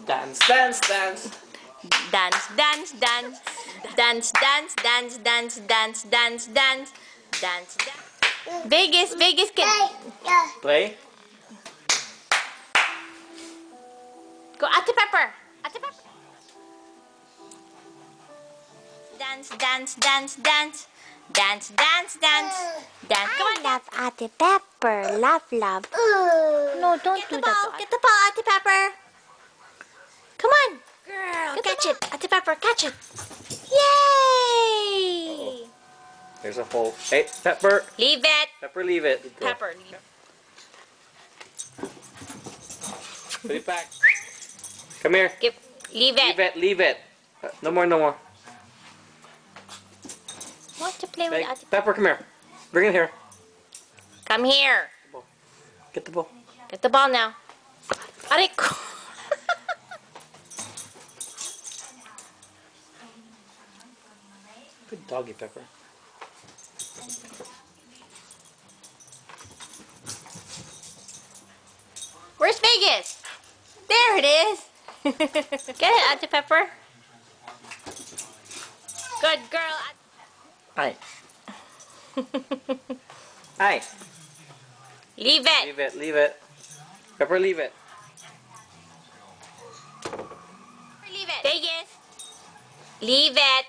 Dance, dance, dance. Dance, dance, dance. Dance, dance, dance, dance, dance, dance, dance. Dance, dance. Vegas, Vegas, Play. go, Ate Pepper. Ate Pepper. Dance, dance, dance, dance. Dance, dance, dance. Dance. Come on, Love Ate Pepper. Love, love. No, don't Get do the that. ball. Get the ball, Ate Pepper. Come on. Girl, catch it. Ate Pepper, catch it. Yay! There's a hole. Hey, Pepper. Leave it. Pepper, leave it. Go. Pepper, leave it. Put it back. Come here. Leave Leave it. it, leave it. No more, no more. Want to play with Hey, Ate Pepper, come here. Bring it here. Come here. Get the ball. Get the ball now. Aray ko. Good doggy, Pepper. Where's Vegas? There it is. Get it, Ate Pepper. Good girl. Aye. Aye. Leave it. Leave it, leave it. Pepper, leave it. Leave it. Vegas. Leave it.